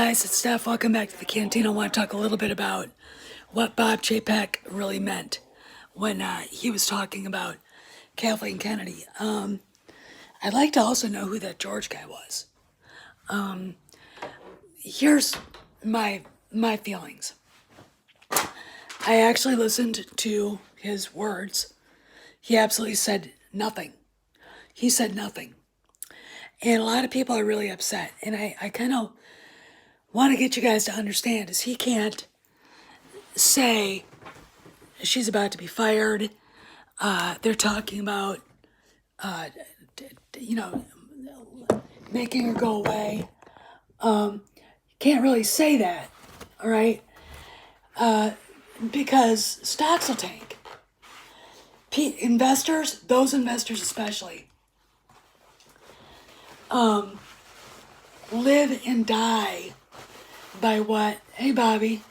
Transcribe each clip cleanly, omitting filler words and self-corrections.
Guys, it's Steph. Welcome back to the canteen. I want to talk a little bit about what Bob Chapek really meant when he was talking about Kathleen Kennedy. I'd like to also know who that George guy was. Here's my feelings. I actually listened to his words. He absolutely said nothing. He said nothing. And a lot of people are really upset. And I kind of want to get you guys to understand is he can't say she's about to be fired. They're talking about, you know, making her go away. Can't really say that, all right? Because stocks will tank. Investors, those investors especially, live and die by what? Hey, Bobby.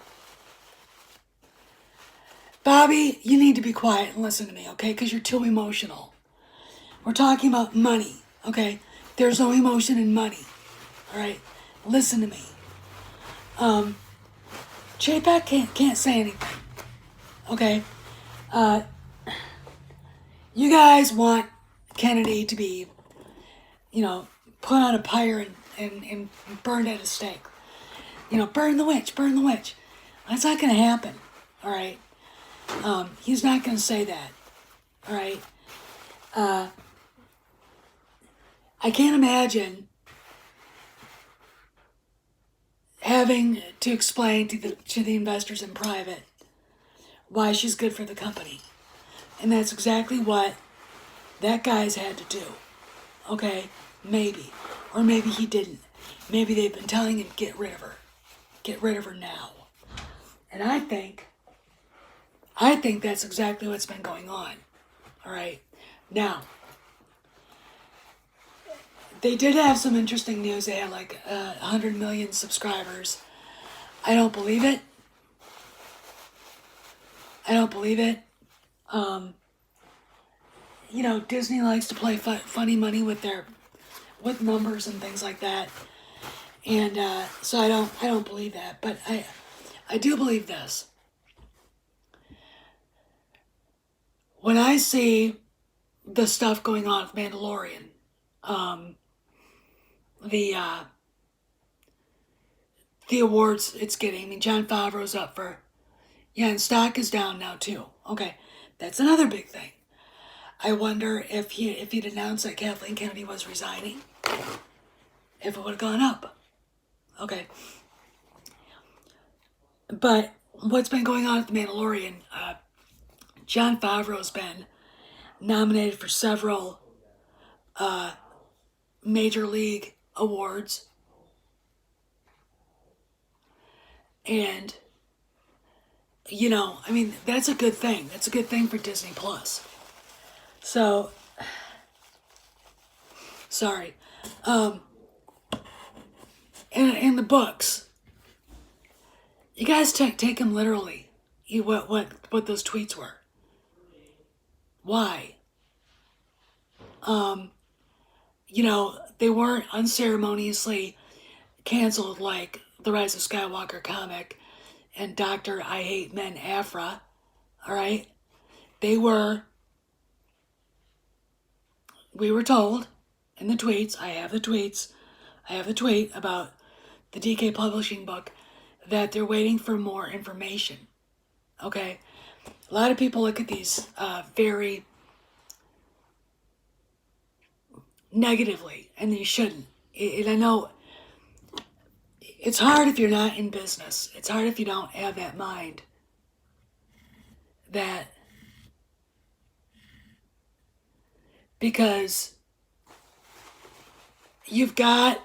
Bobby, you need to be quiet and listen to me, okay? Because you're too emotional. We're talking about money, okay? There's no emotion in money, all right? Listen to me. Chapek can't say anything, okay? You guys want Kennedy to be, put on a pyre and burned at a stake. Burn the witch, burn the witch. That's not going to happen, all right? He's not going to say that, all right? I can't imagine having to explain to the investors in private why she's good for the company. And that's exactly what that guy's had to do. Okay? Maybe. Or maybe he didn't. Maybe they've been telling him, get rid of her. Get rid of her now. And I think that's exactly what's been going on. All right? Now, they did have some interesting news. They had like 100 million subscribers. I don't believe it. I don't believe it. Disney likes to play funny money with numbers and things like that, and so I don't believe that. But I do believe this. When I see the stuff going on with Mandalorian, the awards it's getting. I mean, Jon Favreau's up for, and stock is down now too. Okay, that's another big thing. I wonder if he'd announced that Kathleen Kennedy was resigning, if it would have gone up. Okay. But what's been going on with The Mandalorian, Jon Favreau's been nominated for several major league awards. And, that's a good thing. That's a good thing for Disney Plus. So, sorry. In the books, you guys take them literally. What those tweets were. Why? They weren't unceremoniously canceled like the Rise of Skywalker comic and Dr. I Hate Men Aphra. All right? We were told in the tweets, I have the tweet about the DK Publishing book, that they're waiting for more information. Okay? A lot of people look at these very negatively, and they shouldn't. And I know it's hard if you're not in business. It's hard if you don't have that mind that, because you've got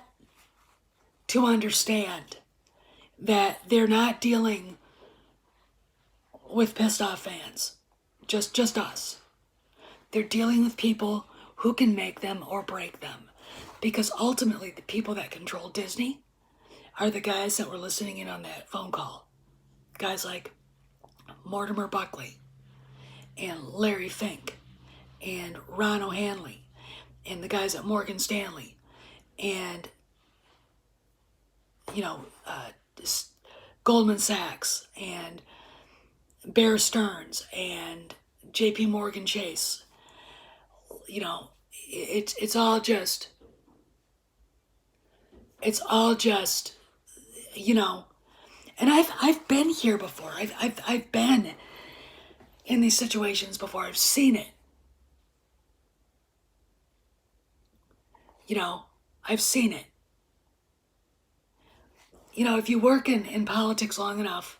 to understand that they're not dealing with pissed off fans, just us. They're dealing with people who can make them or break them, because ultimately the people that control Disney are the guys that were listening in on that phone call. Guys like Mortimer Buckley and Larry Fink and Ron O'Hanley and the guys at Morgan Stanley and you know, Goldman Sachs and Bear Stearns and J.P. Morgan Chase. You know, it's all just, you know. And I've been here before. I've been in these situations before. I've seen it. You know, I've seen it. You know, if you work in politics long enough,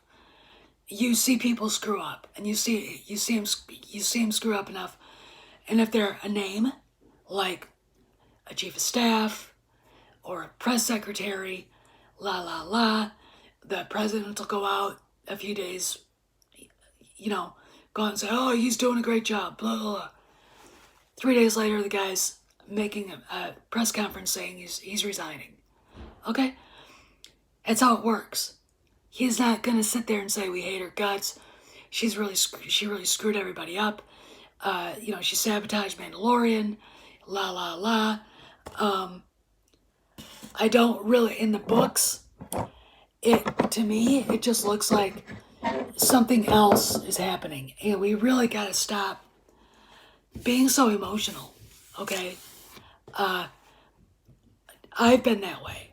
you see people screw up, and you see them screw up enough, and if they're a name like a chief of staff or a press secretary, the president will go out a few days, you know, go out and say, oh, he's doing a great job, blah, blah, blah. 3 days later, the guy's making a press conference saying he's resigning. Okay? That's how it works. He's not going to sit there and say, we hate her guts. She really screwed everybody up. You know, she sabotaged Mandalorian, I don't really, in the books, to me, it just looks like something else is happening. And we really got to stop being so emotional, okay? I've been that way.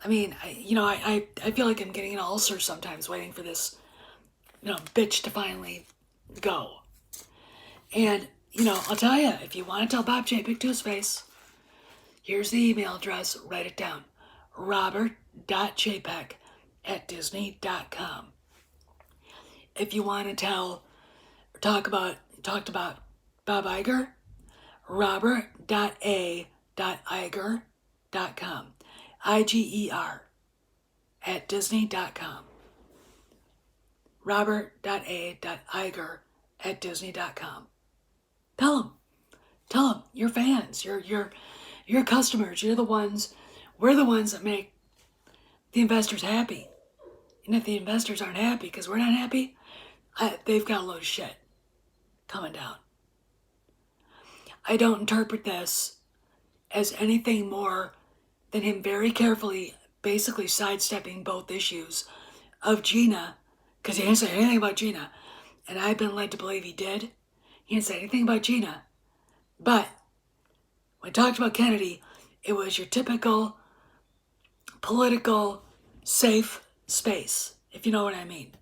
I mean, I feel like I'm getting an ulcer sometimes waiting for this, you know, bitch to finally go. And, you know, I'll tell you, if you want to tell Bob Chapek to his face, here's the email address, write it down. robert.chapek@disney.com. If you want to talk about Bob Iger, robert.a.iger.com. IGER @disney.com. robert.a.iger@disney.com. Tell them, your fans, your customers, we're the ones that make the investors happy. And if the investors aren't happy because we're not happy, they've got a load of shit coming down. I don't interpret this as anything more than him very carefully basically sidestepping both issues of Gina, because he didn't say anything about Gina, and I've been led to believe he did. He didn't say anything about Gina, but when he talked about Kennedy, it was your typical political safe space, if you know what I mean.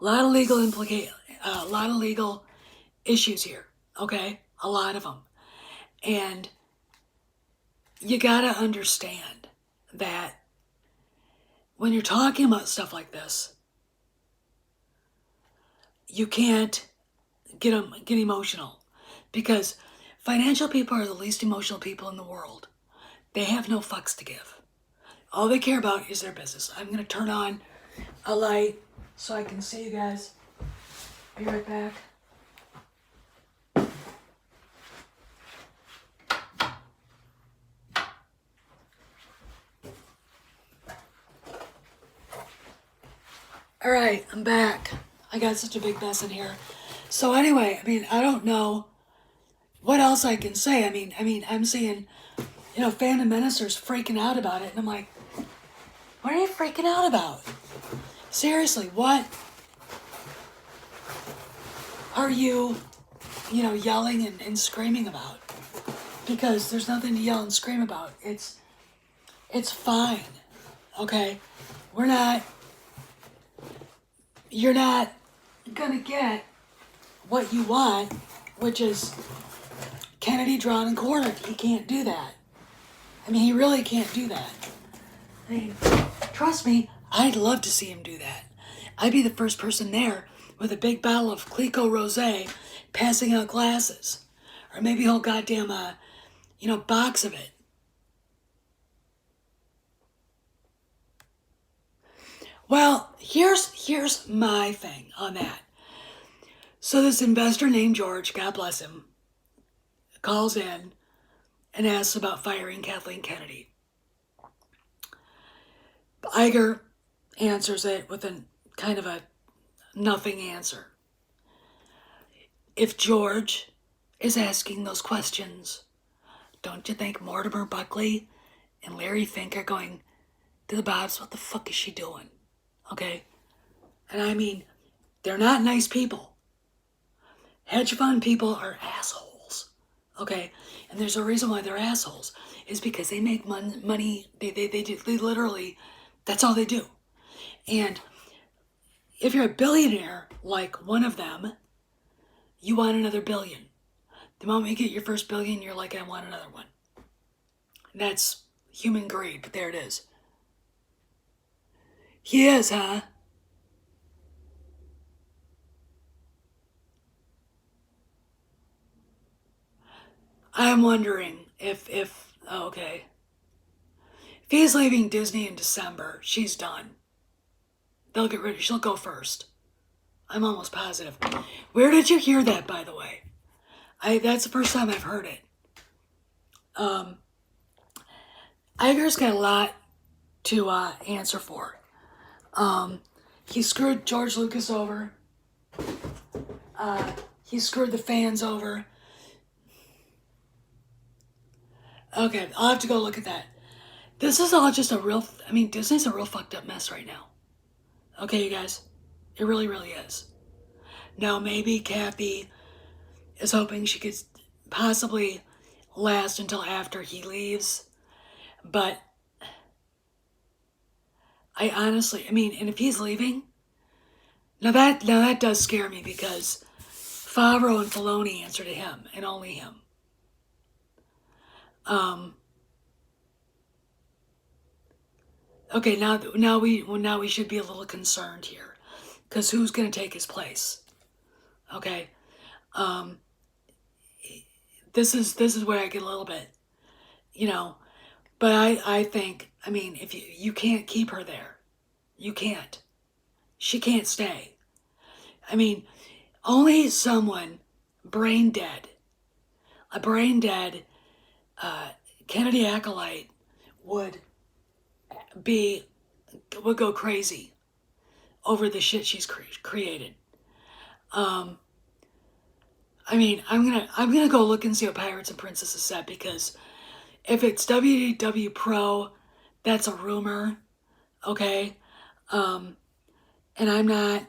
A lot of legal issues here, okay? A lot of them. And you gotta understand that when you're talking about stuff like this, you can't get emotional, because financial people are the least emotional people in the world. They have no fucks to give. All they care about is their business. I'm gonna turn on a light so I can see you guys. Be right back. All right, I'm back. I got such a big mess in here. So anyway, I mean, I don't know what else I can say. I mean, I'm seeing, you know, Phantom Menacer's freaking out about it, and I'm like, what are you freaking out about? Seriously, what are you, you know, yelling and screaming about? Because there's nothing to yell and scream about. It's fine, okay? You're not gonna get what you want, which is Kennedy drawn and quartered. He can't do that. I mean, he really can't do that. I mean, trust me, I'd love to see him do that. I'd be the first person there with a big bottle of Clicquot Rosé passing out glasses. Or maybe a whole goddamn, box of it. Well, here's my thing on that. So this investor named George, God bless him, calls in and asks about firing Kathleen Kennedy. Iger answers it with a kind of a nothing answer. If George is asking those questions, don't you think Mortimer Buckley and Larry Fink are going, to the Bobs, what the fuck is she doing? Okay? And I mean, they're not nice people. Hedge fund people are assholes. Okay? And there's a reason why they're assholes. Is because they make money. They literally, that's all they do. And if you're a billionaire, like one of them, you want another billion. The moment you get your first billion, you're like, I want another one. That's human greed, but there it is. He is, huh? I'm wondering if oh, okay. If he's leaving Disney in December, she's done. They'll get rid of, she'll go first. I'm almost positive. Where did you hear that, by the way? That's the first time I've heard it. Iger's got a lot to answer for. He screwed George Lucas over. He screwed the fans over. Okay, I'll have to go look at that. This is all just a real, I mean, Disney's a real fucked up mess right now. Okay, you guys? It really, really is. Now, maybe Kathy is hoping she could possibly last until after he leaves. But I honestly, I mean, and if he's leaving, now that does scare me because Favreau and Filoni answer to him and only him. Okay, now we should be a little concerned here, because who's going to take his place? Okay, this is where I get a little bit, but I think, I mean, if you can't keep her there, you can't. She can't stay. I mean, only someone brain dead, a brain dead Kennedy acolyte would go crazy over the shit she's created. I mean, I'm gonna go look and see what Pirates and Princesses said, because if it's WW Pro, that's a rumor, okay? And I'm not,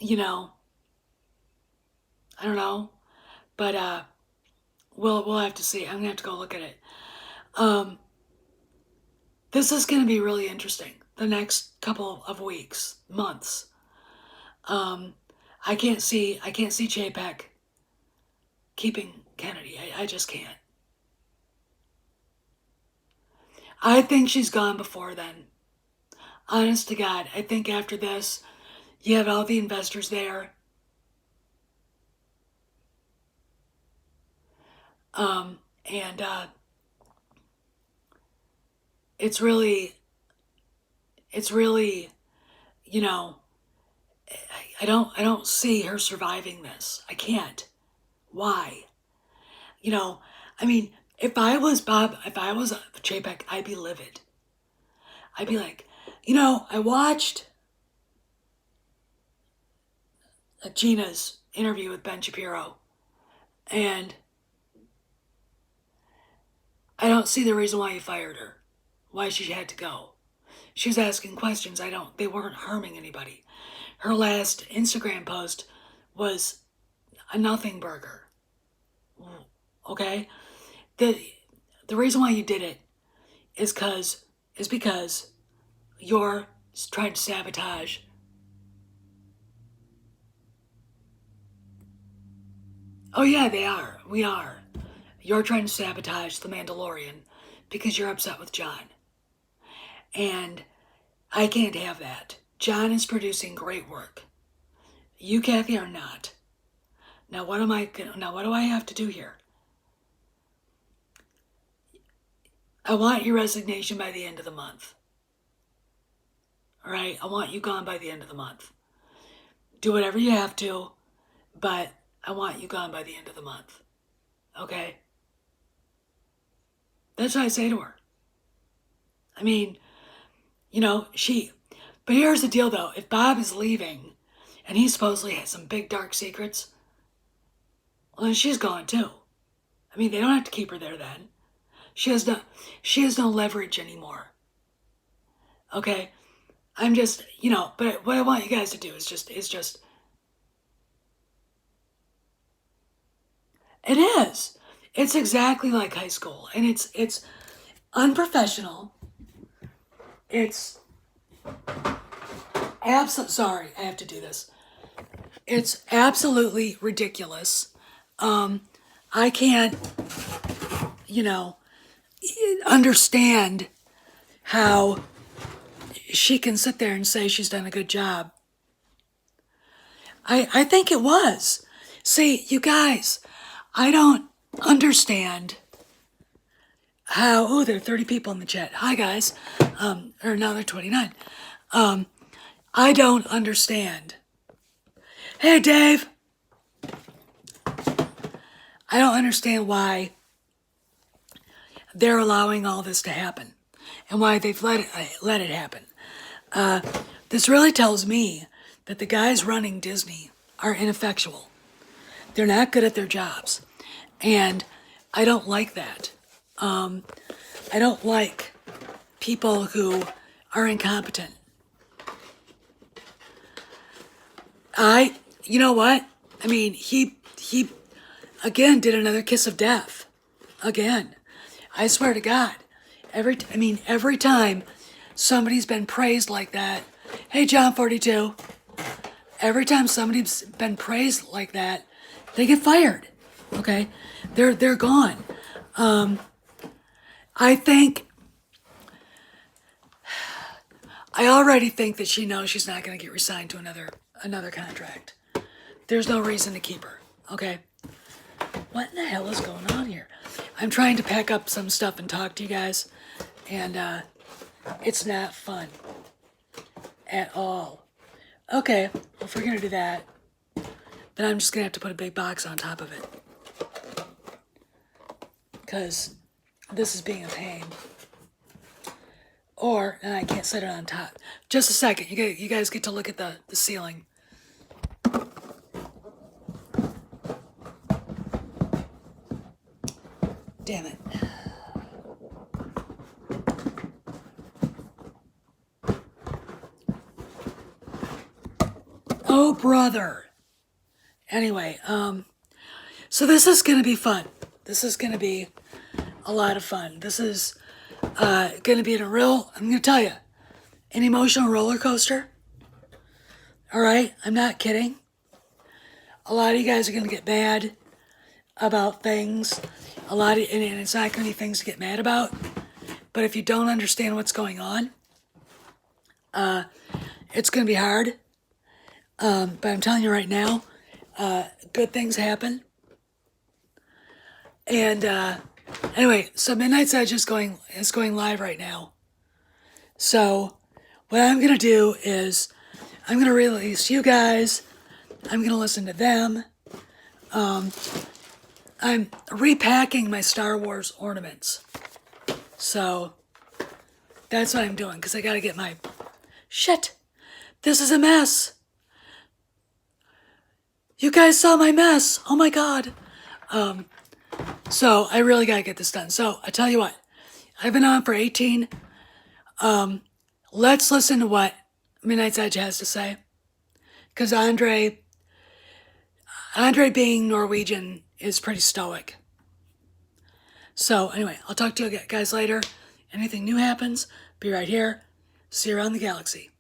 I don't know, but we'll have to see. I'm gonna have to go look at it. This is gonna be really interesting the next couple of weeks, months. I can't see Chapek keeping Kennedy. I just can't. I think she's gone before then. Honest to God, I think after this, you have all the investors there. And it's really, I don't see her surviving this. I can't. Why? I mean, if I was Chapek, I'd be livid. I'd be like, I watched Gina's interview with Ben Shapiro, and I don't see the reason why you fired her, why she had to go. She was asking questions. They weren't harming anybody. Her last Instagram post was a nothing burger. Okay? The reason why you did it is because you're trying to sabotage. Oh yeah, they are. We are. You're trying to sabotage The Mandalorian because you're upset with Jon. And I can't have that. Jon is producing great work. You, Kathy, are not. Now what do I have to do here? I want your resignation by the end of the month. All right? I want you gone by the end of the month. Do whatever you have to, but I want you gone by the end of the month. Okay? That's what I say to her. I mean, but here's the deal though. If Bob is leaving and he supposedly has some big dark secrets, well then she's gone too. I mean, they don't have to keep her there then. She has no leverage anymore. Okay? I'm just, but what I want you guys to do is just it is. It's exactly like high school, and it's unprofessional. It's sorry, I have to do this. It's absolutely ridiculous. I can't, understand how she can sit there and say she's done a good job. I think it was. See, you guys, I don't understand how, oh, there are 30 people in the chat. Hi, guys. Or now they're 29. I don't understand. Hey, Dave. I don't understand why they're allowing all this to happen and why they've let it happen. This really tells me that the guys running Disney are ineffectual. They're not good at their jobs. And I don't like that. I don't like people who are incompetent. You know what? I mean, he again did another kiss of death. Again. I swear to God. Every time somebody's been praised like that. Hey, John 42. Every time somebody's been praised like that, they get fired. Okay? They're gone. I already think that she knows she's not going to get resigned to another contract. There's no reason to keep her. Okay? What in the hell is going on here? I'm trying to pack up some stuff and talk to you guys, and it's not fun at all. Okay, well, if we're gonna do that, then I'm just gonna have to put a big box on top of it, because this is being a pain. And I can't set it on top. Just a second, you guys get to look at the ceiling. Damn it. Oh, brother. Anyway, so this is going to be fun. This is going to be a lot of fun. This is going to be I'm going to tell you, an emotional roller coaster. All right? I'm not kidding. A lot of you guys are going to get mad about things. And it's not going to be things to get mad about. But if you don't understand what's going on, it's going to be hard. But I'm telling you right now, good things happen. And anyway, so Midnight's Edge is going live right now. So what I'm going to do is I'm going to release you guys. I'm going to listen to them. I'm repacking my Star Wars ornaments. So that's what I'm doing, because I got to get my... Shit! This is a mess! You guys saw my mess! Oh my god! So I really got to get this done. So I tell you what, I've been on for 18. Let's listen to what Midnight's Edge has to say. Because Andre being Norwegian is pretty stoic. So anyway, I'll talk to you guys later. Anything new happens, be right here. See you around the galaxy.